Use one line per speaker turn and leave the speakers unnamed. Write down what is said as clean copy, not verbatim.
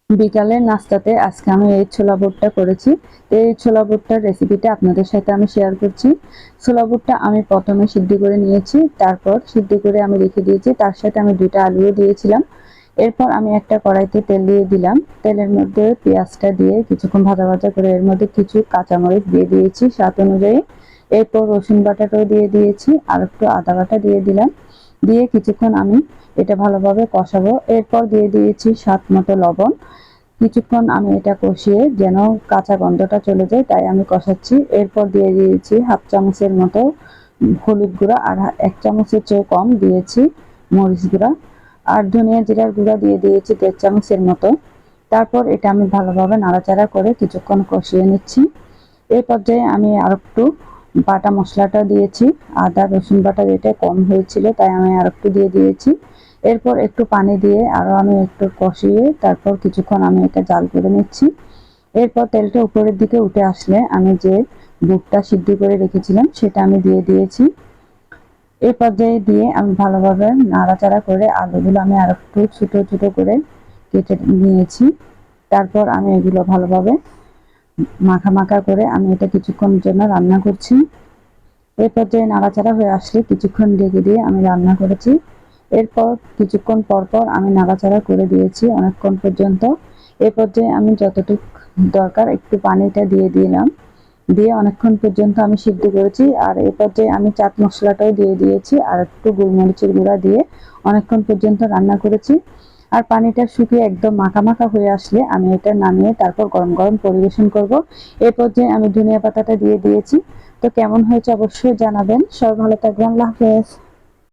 বিকালের নাস্তাতে আজকে আমি এই ছোলা বুটটা করেছি। এই ছোলা বুটটার রেসিপিটা আপনাদের সাথে আমি শেয়ার করছি। ছোলা বুটটা আমি প্রথমে সিদ্ধ করে নিয়েছি, তারপর সিদ্ধ করে আমি রেখে দিয়েছি। তার সাথে আমি 2টা আলুও দিয়েছিলাম। এরপর আমি একটা কড়াইতে তেল দিয়ে দিলাম। তেলের মধ্যে পেঁয়াজটা দিয়ে কিছুক্ষণ ভাজা ভাজা করে এর মধ্যে কিছু কাঁচামরিচ দিয়ে দিয়েছি স্বাদ অনুযায়ী। এরপর রসুন বাটাটাও দিয়ে দিয়েছি, আর একটু আদা বাটা দিয়ে দিলাম। দিয়ে কিছুক্ষণ আমি এটা ভালোভাবে কষাবো। এরপর দিয়ে দিয়েছি স্বাদ মতো লবণ। কিছুক্ষণ আমি এটা কষিয়ে যেন কাঁচা গন্ধটা চলে যায় তাই আমি কষাচ্ছি। এরপর দিয়ে দিয়েছি হাফ চামচের মতো হলুদ গুঁড়া, আর 1 চামচের চেয়ে কম দিয়েছি মরিচ গুঁড়া, আর ধনিয়া জিরার গুঁড়া দিয়ে দিয়েছি 1.5 চামচের মতো। তারপর এটা আমি ভালোভাবে নাড়াচাড়া করে কিছুক্ষণ কষিয়ে নিচ্ছি। এই পর্যায়ে আমি আর একটু বাটা মশলাটা দিয়েছি। আদা রসুন বাটা যেটা কম হয়েছিল তাই আমি আর একটু দিয়ে দিয়েছি। এরপর একটু পানি দিয়ে আরও আমি একটু কষিয়ে তারপর কিছুক্ষণ আমি এটা জাল করে নিচ্ছি। এরপর তেলটা উপরের দিকে উঠে আসলে আমি যে বুটটা সিদ্ধ করে রেখেছিলাম সেটা আমি দিয়ে দিয়েছি। এই পর্যায়ে দিয়ে আমি ভালোভাবে নাড়াচাড়া করে আলুগুলো আমি আর একটু ছোটো ছোটো করে কেটে নিয়েছি। তারপর আমি এগুলো ভালোভাবে মাখা মাখা করে আমি এটা কিছুক্ষণের জন্য রান্না করছি। এই পর্যায়ে নাড়াচাড়া হয়ে আসলে কিছুক্ষণ ঢেকে দিয়ে আমি রান্না করেছি। এরপর কিছুক্ষণ পরপর আমি নাড়াচাড়া করে দিয়েছি অনেকক্ষণ পর্যন্ত। এ পর্যায়ে আমি যতটুকু দরকার একটু পানিটা দিয়ে দিলাম। দিয়ে অনেকক্ষণ পর্যন্ত আমি সিদ্ধ করেছি। আর এ পর্যায়ে আমি চাট মশলাটাও দিয়ে দিয়েছি আর একটু গোলমরিচের গুঁড়া দিয়ে অনেকক্ষণ পর্যন্ত রান্না করেছি। আর পানিটা শুকিয়ে একদম মাখা মাখা হয়ে আসলে আমি এটা নামিয়ে তারপর গরম গরম পরিবেশন করব। এ পর্যায়ে আমি ধনিয়া পাতাটা দিয়ে দিয়েছি। তো কেমন হয়েছে অবশ্যই জানাবেন। সবাই ভালো থাকবেন। আল্লাহ হাফেজ।